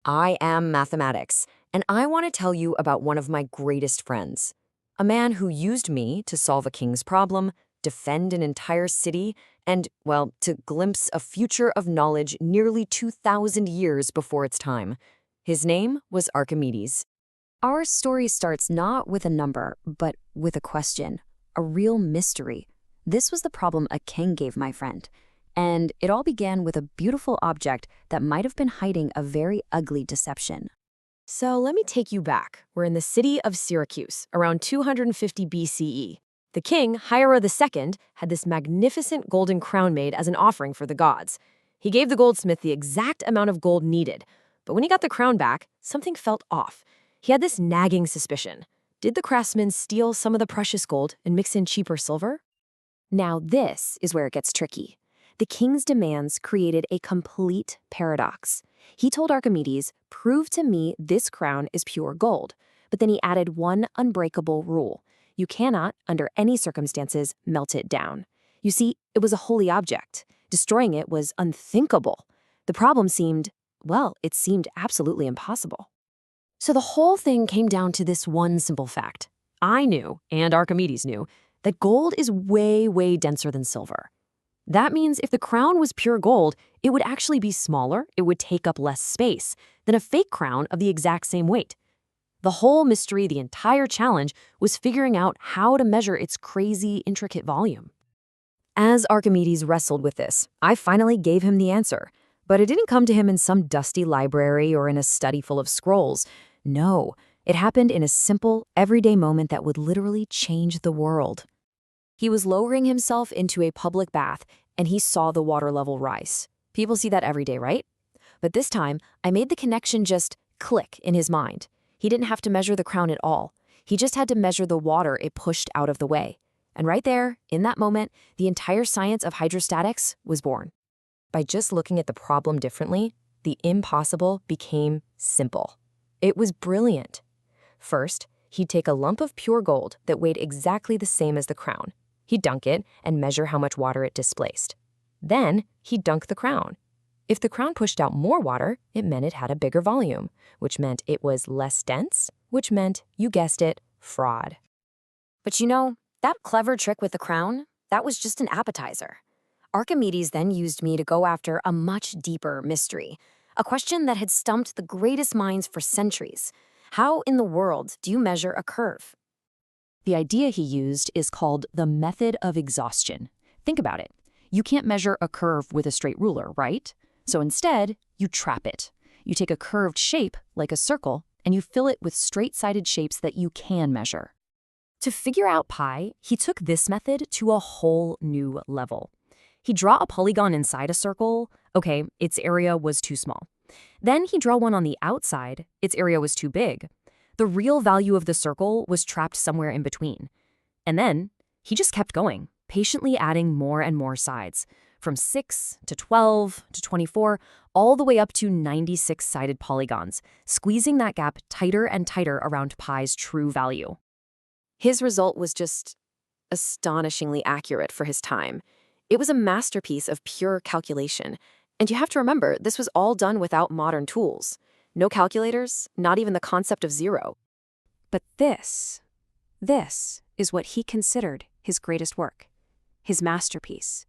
I am mathematics, and I want to tell you about one of my greatest friends. A man who used me to solve a king's problem, defend an entire city, and, well, to glimpse a future of knowledge nearly 2,000 years before its time. His name was Archimedes. Our story starts not with a number, but with a question, a real mystery. This was the problem a king gave my friend. And it all began with a beautiful object that might have been hiding a very ugly deception. So let me take you back. We're in the city of Syracuse, around 250 BCE. The king, Hiero II, had this magnificent golden crown made as an offering for the gods. He gave the goldsmith the exact amount of gold needed, but when he got the crown back, something felt off. He had this nagging suspicion. Did the craftsman steal some of the precious gold and mix in cheaper silver? Now this is where it gets tricky. The king's demands created a complete paradox. He told Archimedes, "Prove to me this crown is pure gold." But then he added one unbreakable rule. You cannot, under any circumstances, melt it down. You see, it was a holy object. Destroying it was unthinkable. The problem seemed absolutely impossible. So the whole thing came down to this one simple fact. I knew, and Archimedes knew, that gold is way, way denser than silver. That means if the crown was pure gold, it would actually be smaller, it would take up less space than a fake crown of the exact same weight. The whole mystery, the entire challenge, was figuring out how to measure its crazy, intricate volume. As Archimedes wrestled with this, I finally gave him the answer. But it didn't come to him in some dusty library or in a study full of scrolls. No, it happened in a simple, everyday moment that would literally change the world. He was lowering himself into a public bath, and he saw the water level rise. People see that every day, right? But this time, I made the connection just click in his mind. He didn't have to measure the crown at all. He just had to measure the water it pushed out of the way. And right there, in that moment, the entire science of hydrostatics was born. By just looking at the problem differently, the impossible became simple. It was brilliant. First, he'd take a lump of pure gold that weighed exactly the same as the crown. He'd dunk it and measure how much water it displaced. Then, he'd dunk the crown. If the crown pushed out more water, it meant it had a bigger volume, which meant it was less dense, which meant, you guessed it, fraud. But you know, that clever trick with the crown, that was just an appetizer. Archimedes then used me to go after a much deeper mystery, a question that had stumped the greatest minds for centuries. How in the world do you measure a curve? The idea he used is called the method of exhaustion. Think about it. You can't measure a curve with a straight ruler, right? So instead, you trap it. You take a curved shape, like a circle, and you fill it with straight-sided shapes that you can measure. To figure out pi, he took this method to a whole new level. He'd draw a polygon inside a circle. Okay, its area was too small. Then he'd draw one on the outside. Its area was too big. The real value of the circle was trapped somewhere in between. And then he just kept going, patiently adding more and more sides, from 6 to 12 to 24, all the way up to 96-sided polygons, squeezing that gap tighter and tighter around pi's true value. His result was just astonishingly accurate for his time. It was a masterpiece of pure calculation. And you have to remember, this was all done without modern tools. No calculators, not even the concept of zero. But this is what he considered his greatest work, his masterpiece.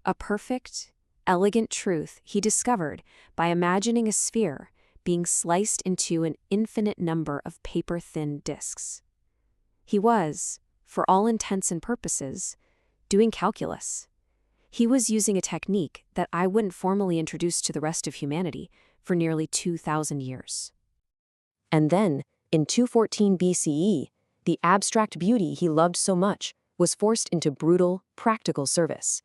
A perfect, elegant truth he discovered by imagining a sphere being sliced into an infinite number of paper-thin disks. He was, for all intents and purposes, doing calculus. He was using a technique that I wouldn't formally introduce to the rest of humanity for nearly 2,000 years. And then, in 214 BCE, the abstract beauty he loved so much was forced into brutal, practical service.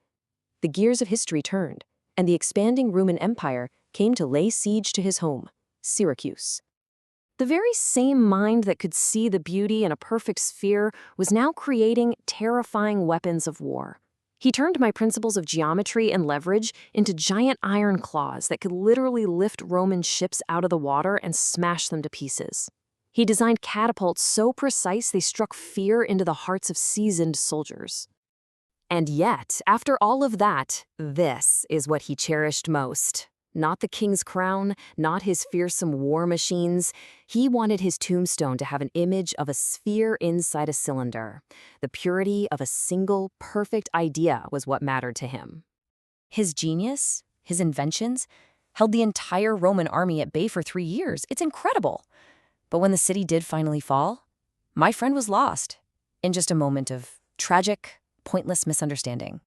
The gears of history turned, and the expanding Roman Empire came to lay siege to his home, Syracuse. The very same mind that could see the beauty in a perfect sphere was now creating terrifying weapons of war. He turned my principles of geometry and leverage into giant iron claws that could literally lift Roman ships out of the water and smash them to pieces. He designed catapults so precise they struck fear into the hearts of seasoned soldiers. And yet, after all of that, this is what he cherished most: Not the king's crown, not his fearsome war machines. He wanted his tombstone to have an image of a sphere inside a cylinder. The purity of a single, perfect idea was what mattered to him. His genius, his inventions, held the entire Roman army at bay for 3 years. It's incredible. But when the city did finally fall, my friend was lost in just a moment of tragic, pointless misunderstanding.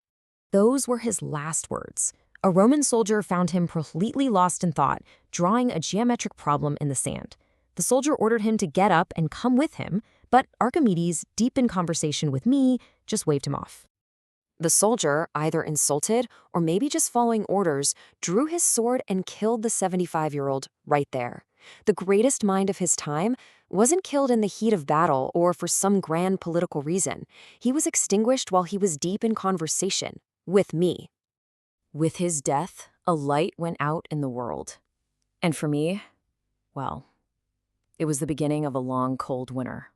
Those were his last words. A Roman soldier found him completely lost in thought, drawing a geometric problem in the sand. The soldier ordered him to get up and come with him, but Archimedes, deep in conversation with me, just waved him off. The soldier, either insulted or maybe just following orders, drew his sword and killed the 75-year-old right there. The greatest mind of his time wasn't killed in the heat of battle or for some grand political reason. He was extinguished while he was deep in conversation with me. With his death, a light went out in the world. And for me, well, it was the beginning of a long, cold winter.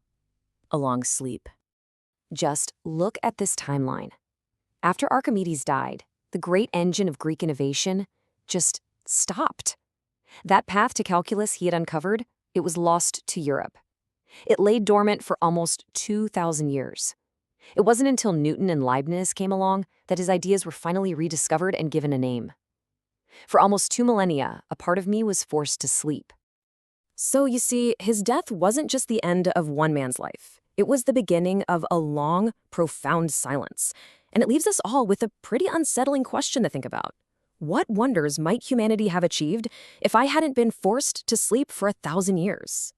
A long sleep. Just look at this timeline. After Archimedes died, the great engine of Greek innovation just stopped. That path to calculus he had uncovered, it was lost to Europe. It lay dormant for almost 2,000 years. It wasn't until Newton and Leibniz came along that his ideas were finally rediscovered and given a name. For almost 2 millennia, a part of me was forced to sleep. So you see, his death wasn't just the end of one man's life. It was the beginning of a long, profound silence. And it leaves us all with a pretty unsettling question to think about. What wonders might humanity have achieved if I hadn't been forced to sleep for 1,000 years?